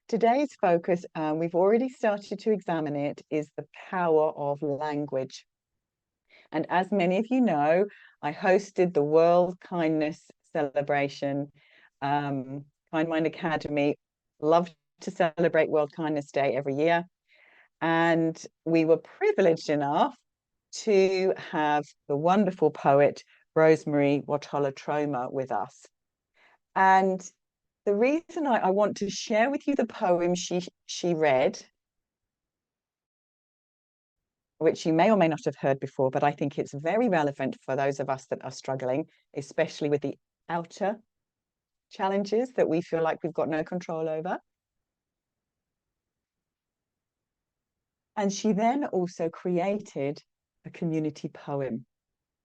Today's focus, we've already started to examine it, is the power of language. And as many of you know, I hosted the World Kindness Celebration. Kind Mind Academy love to celebrate World Kindness Day every year. And we were privileged enough to have the wonderful poet Rosemerry Wahtola Trommer with us. And the reason I want to share with you the poem she read, which you may or may not have heard before, but I think it's very relevant for those of us that are struggling, especially with the outer challenges that we feel like we've got no control over. And she then also created a community poem.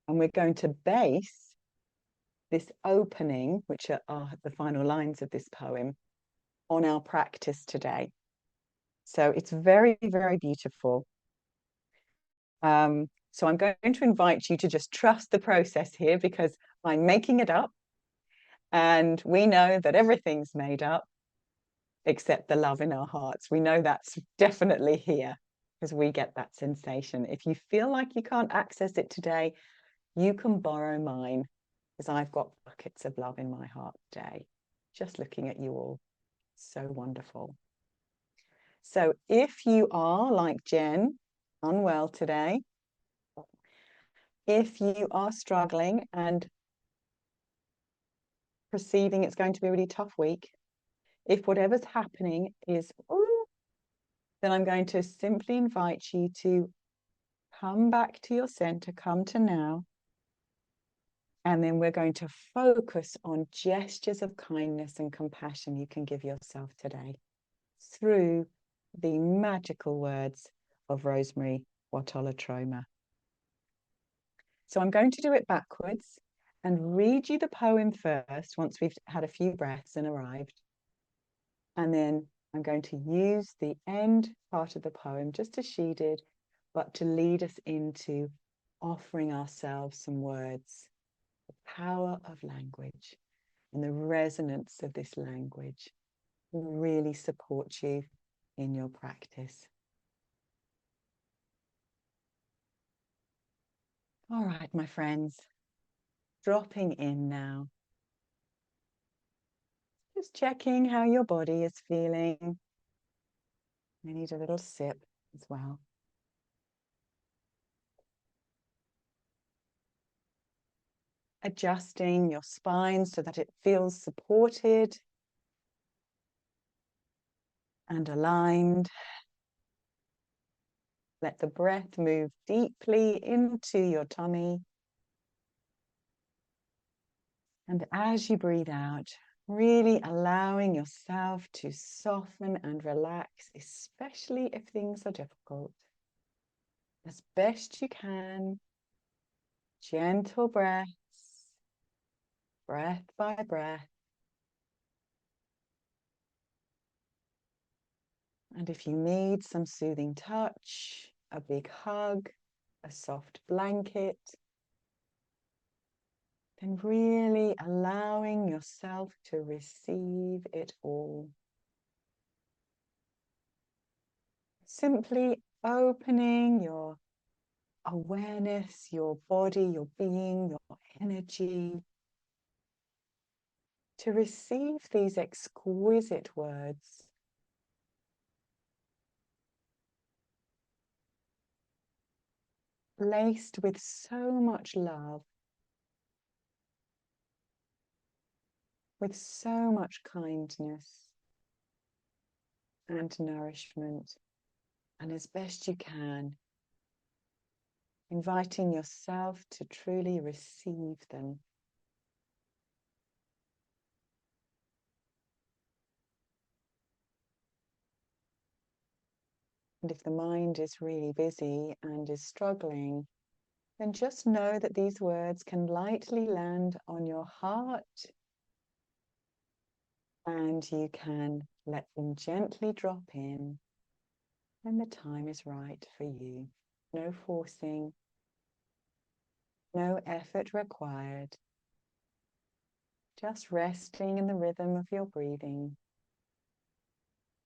And we're going to base this opening, which are the final lines of this poem, on our practice today. So it's very, very beautiful. So I'm going to invite you to just trust the process here, because I'm making it up. And we know that everything's made up except the love in our hearts. We know that's definitely here because we get that sensation. If you feel like you can't access it today, you can borrow mine, because I've got buckets of love in my heart today. Just looking at you all, so wonderful. So if you are like Jen, unwell today, if you are struggling and perceiving it's going to be a really tough week, if whatever's happening is, oh, then I'm going to simply invite you to come back to your center, come to now. And then we're going to focus on gestures of kindness and compassion you can give yourself today through the magical words of Rosemerry Wahtola Trommer. So I'm going to do it backwards and read you the poem first once we've had a few breaths and arrived. And then I'm going to use the end part of the poem, just as she did, but to lead us into offering ourselves some words. The power of language and the resonance of this language will really support you in your practice. All right, my friends, dropping in now. Just checking how your body is feeling. I need a little sip as well. Adjusting your spine so that it feels supported and aligned. Let the breath move deeply into your tummy. And as you breathe out, really allowing yourself to soften and relax, especially if things are difficult. As best you can, gentle breaths, breath by breath. And if you need some soothing touch, a big hug, a soft blanket, then really allowing yourself to receive it all. Simply opening your awareness, your body, your being, your energy to receive these exquisite words. Laced with so much love, with so much kindness and nourishment, and as best you can, inviting yourself to truly receive them. And if the mind is really busy and is struggling, then just know that these words can lightly land on your heart, and you can let them gently drop in when the time is right for you. No forcing, no effort required. Just resting in the rhythm of your breathing.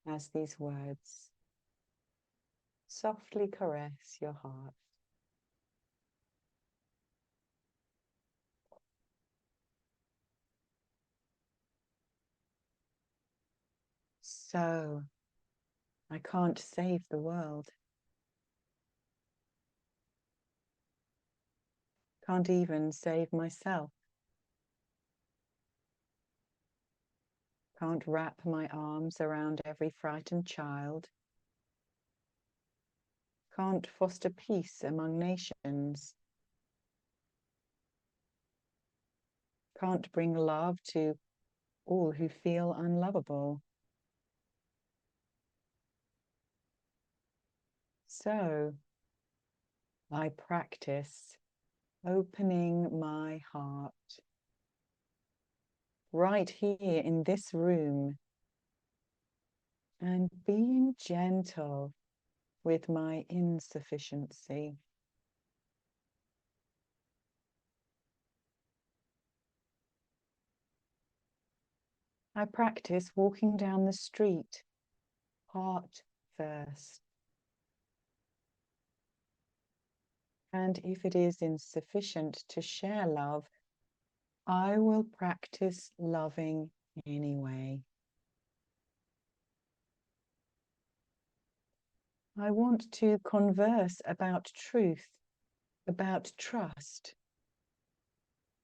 as these words softly caress your heart. So, I can't save the world. Can't even save myself. Can't wrap my arms around every frightened child. Can't foster peace among nations. Can't bring love to all who feel unlovable. So, I practice opening my heart right here in this room and being gentle with my insufficiency. I practice walking down the street, heart first. And if it is insufficient to share love, I will practice loving anyway. I want to converse about truth, about trust.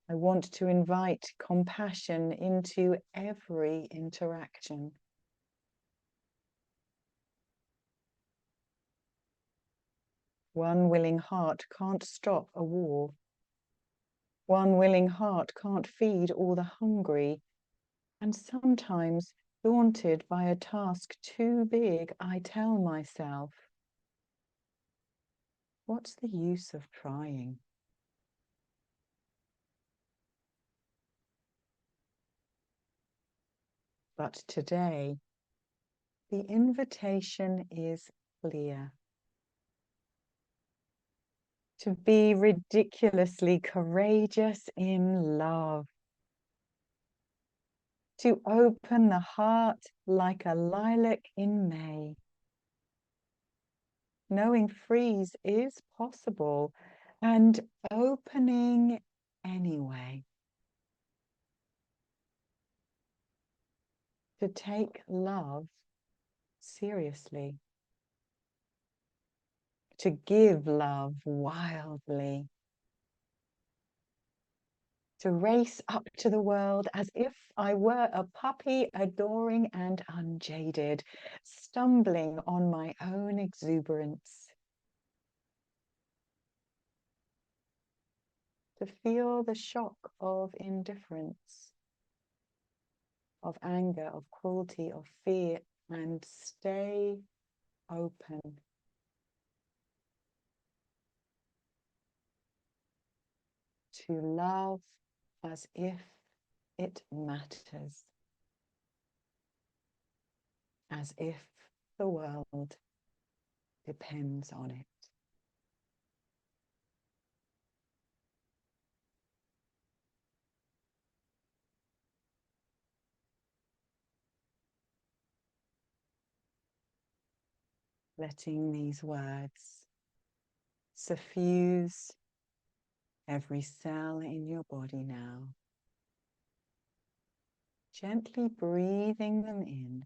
I want to invite compassion into every interaction. One willing heart can't stop a war. One willing heart can't feed all the hungry. And sometimes, daunted by a task too big, I tell myself, what's the use of trying? But today, the invitation is clear. To be ridiculously courageous in love. To open the heart like a lilac in May. Knowing freeze is possible and opening anyway. To take love seriously. To give love wildly. To race up to the world as if I were a puppy, adoring and unjaded, stumbling on my own exuberance. To feel the shock of indifference, of anger, of cruelty, of fear, and stay open. To love as if it matters. As if the world depends on it. Letting these words suffuse every cell in your body now. Gently breathing them in.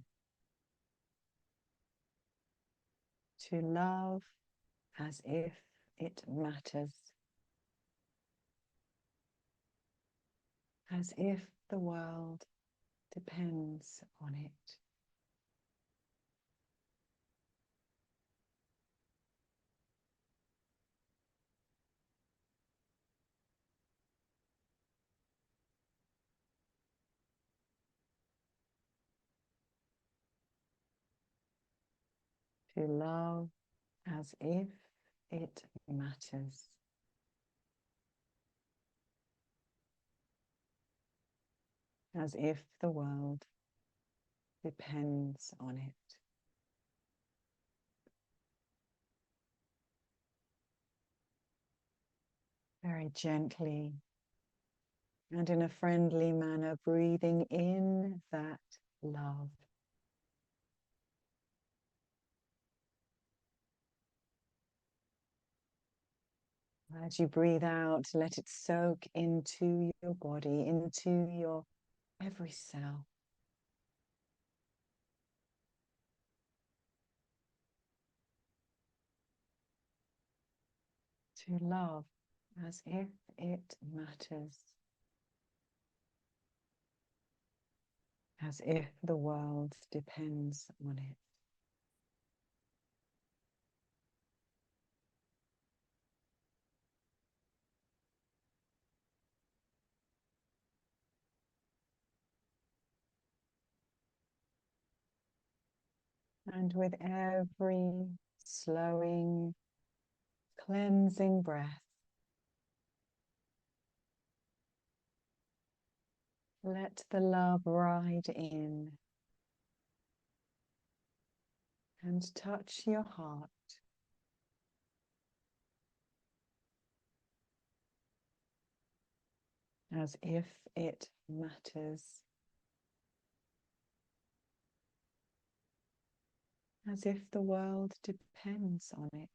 To love as if it matters. As if the world depends on it. To love as if it matters. As if the world depends on it. Very gently and in a friendly manner, breathing in that love. As you breathe out, let it soak into your body, into your every cell. To love as if it matters, as if the world depends on it. And with every slowing, cleansing breath, let the love ride in and touch your heart. As if it matters, as if the world depends on it.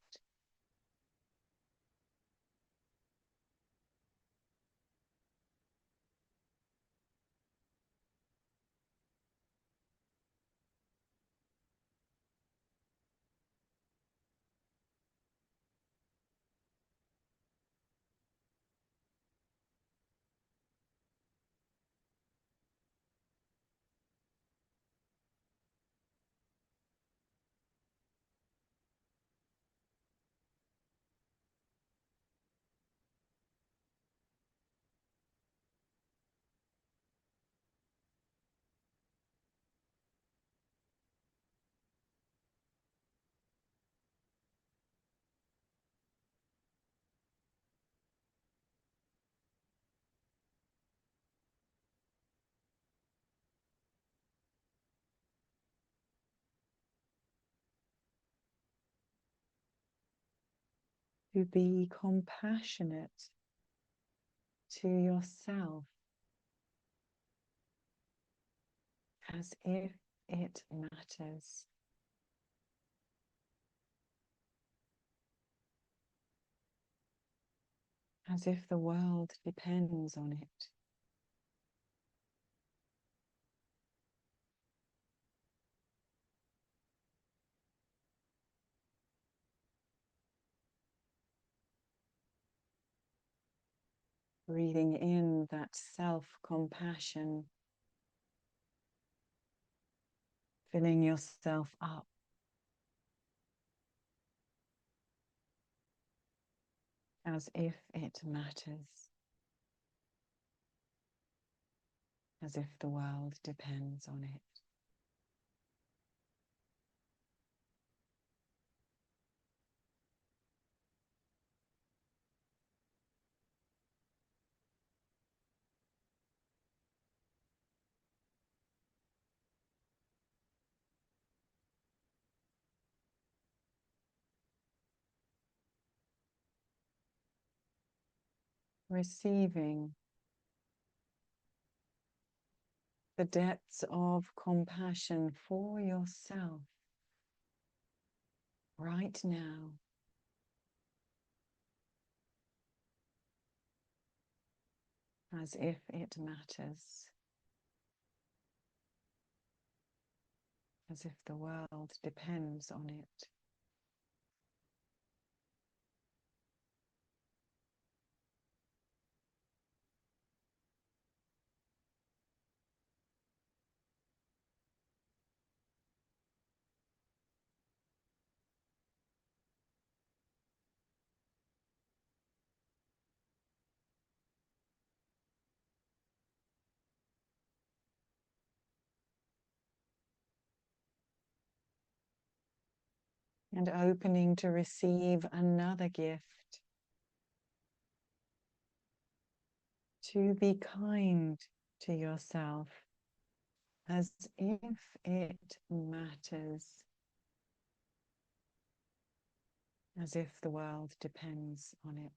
To be compassionate to yourself, as if it matters. As if the world depends on it. Breathing in that self-compassion, filling yourself up. As if it matters. As if the world depends on it. Receiving the depths of compassion for yourself right now. As if it matters. As if the world depends on it. And opening to receive another gift. To be kind to yourself as if it matters. As if the world depends on it.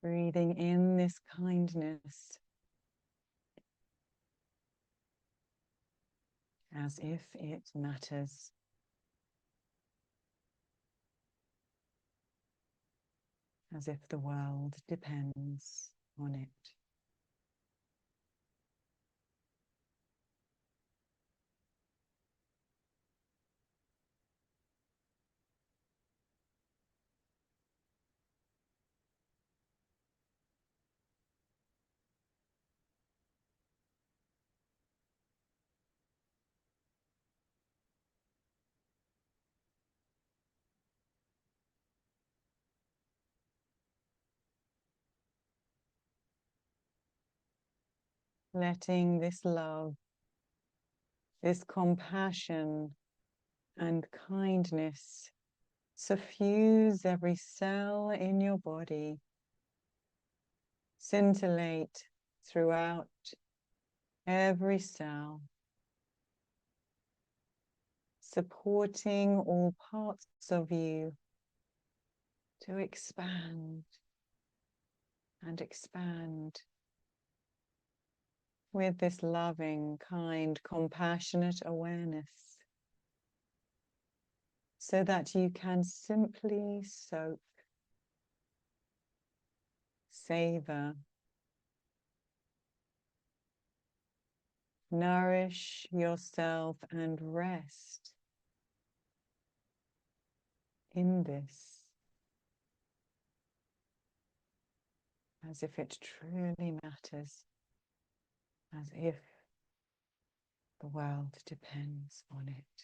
Breathing in this kindness as if it matters. As if the world depends on it. Letting this love, this compassion and kindness suffuse every cell in your body, scintillate throughout every cell, supporting all parts of you to expand and expand with this loving, kind, compassionate awareness, so that you can simply soak, savor, nourish yourself and rest in this, as if it truly matters, as if the world depends on it.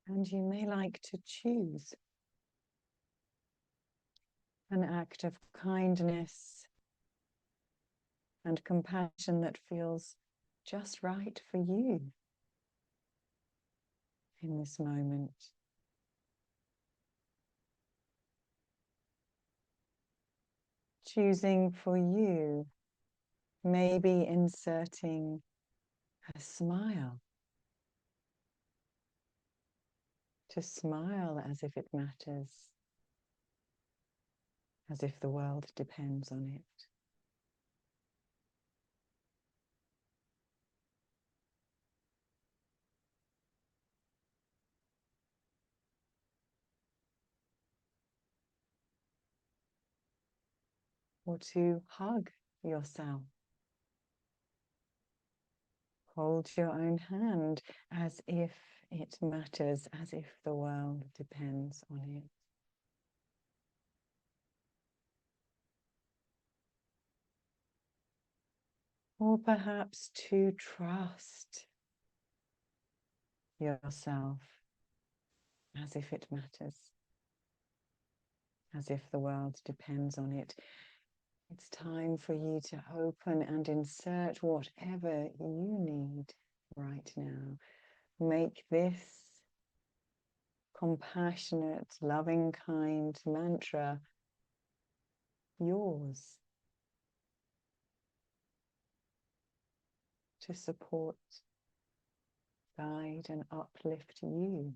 And you may like to choose an act of kindness and compassion that feels just right for you in this moment. Choosing for you, maybe inserting a smile, to smile as if it matters, as if the world depends on it. Or to hug yourself. Hold your own hand as if it matters, as if the world depends on it. Or perhaps to trust yourself as if it matters, as if the world depends on it. It's time for you to open and insert whatever you need right now. Make this compassionate, loving, kind mantra yours to support, guide, and uplift you.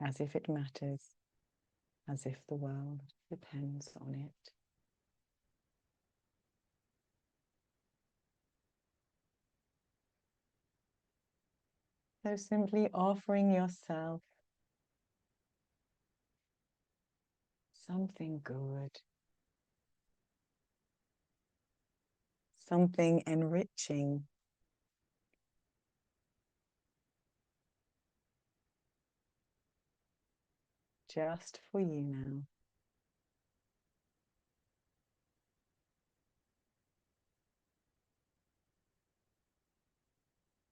As if it matters, as if the world depends on it. So simply offering yourself something good, something enriching. Just for you now.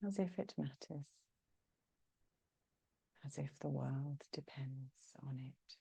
As if it matters. As if the world depends on it.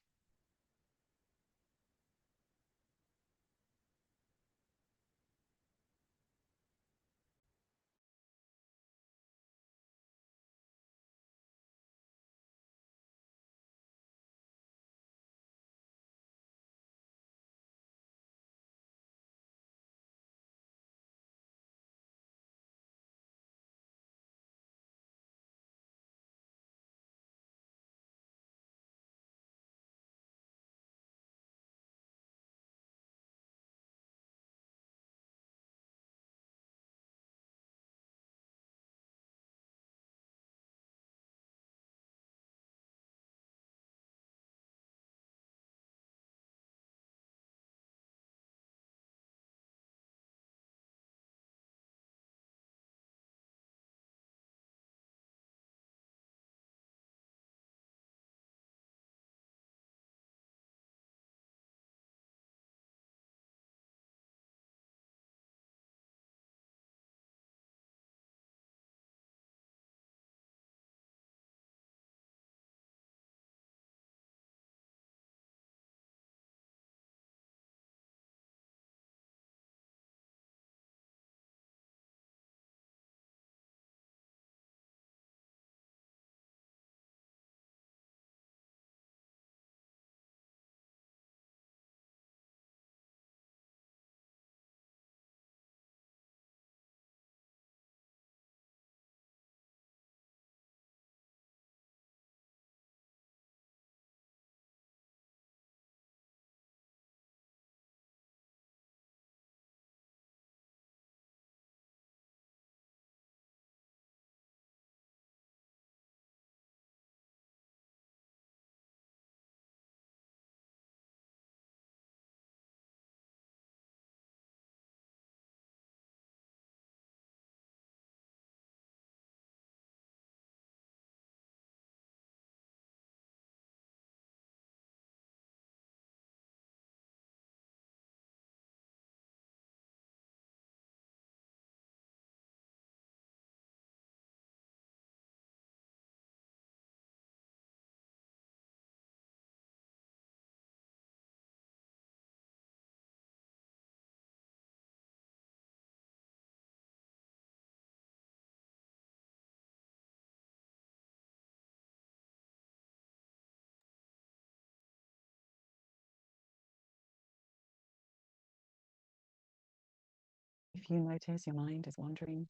If you notice your mind is wandering,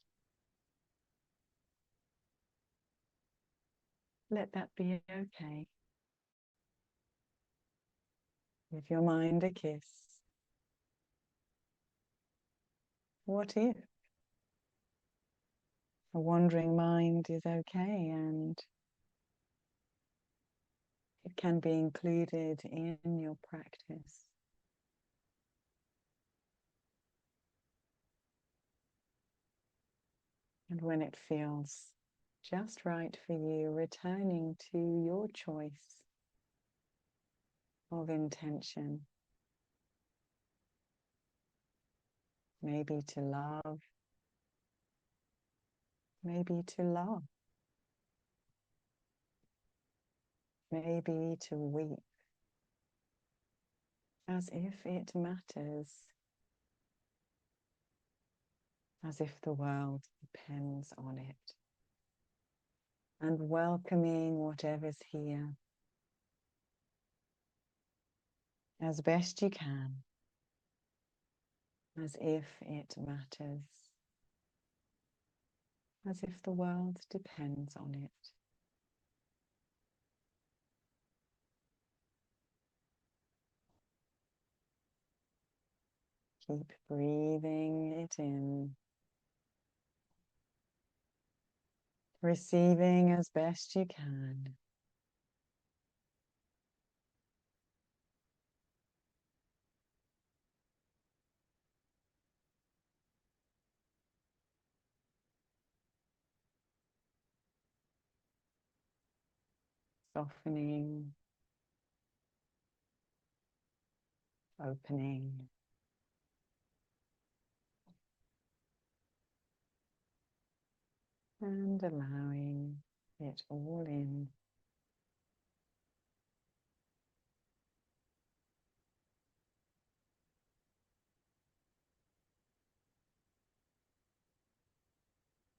let that be okay. Give your mind a kiss. What if a wandering mind is okay and it can be included in your practice? And when it feels just right for you, returning to your choice of intention. Maybe to love, maybe to laugh, maybe to weep, as if it matters, as if the world depends on it, and welcoming whatever's here as best you can, as if it matters, as if the world depends on it. Keep breathing it in, receiving as best you can. softening, opening. And allowing it all in.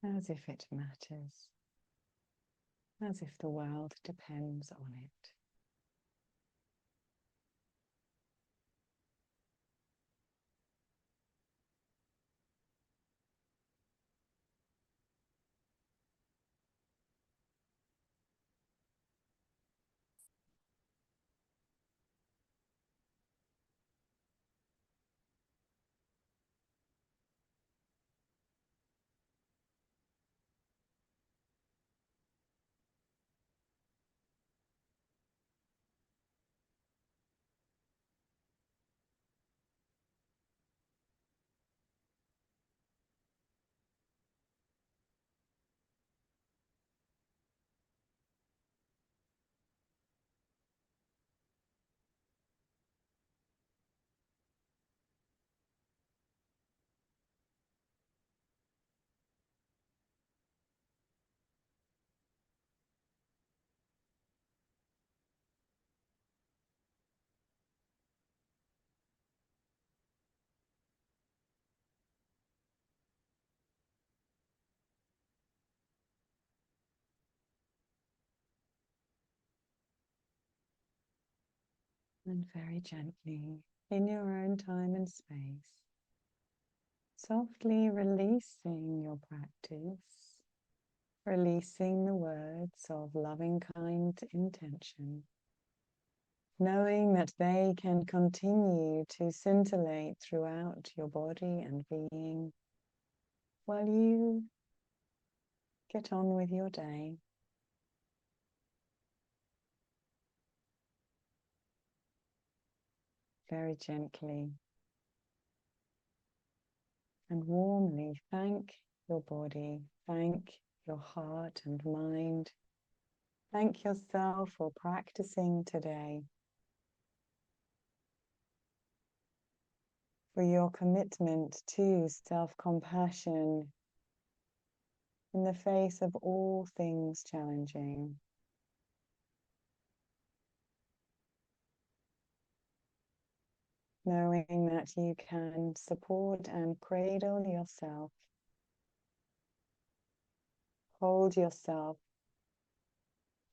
As if it matters, as if the world depends on it. And very gently, in your own time and space, softly releasing your practice, releasing the words of loving, kind intention, knowing that they can continue to scintillate throughout your body and being while you get on with your day. Very gently and warmly thank your body, thank your heart and mind. Thank yourself for practicing today, for your commitment to self-compassion in the face of all things challenging. Knowing that you can support and cradle yourself, hold yourself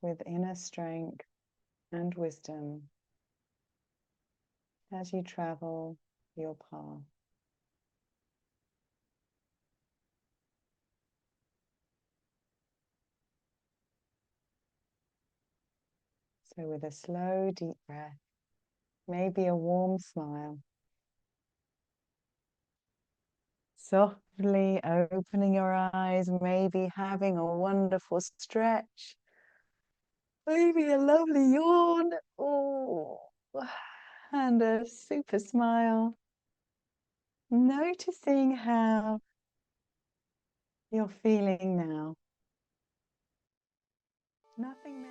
with inner strength and wisdom as you travel your path. So with a slow, deep breath, maybe a warm smile, softly opening your eyes, maybe having a wonderful stretch, maybe a lovely yawn, oh, and a super smile. Noticing how you're feeling now. Nothing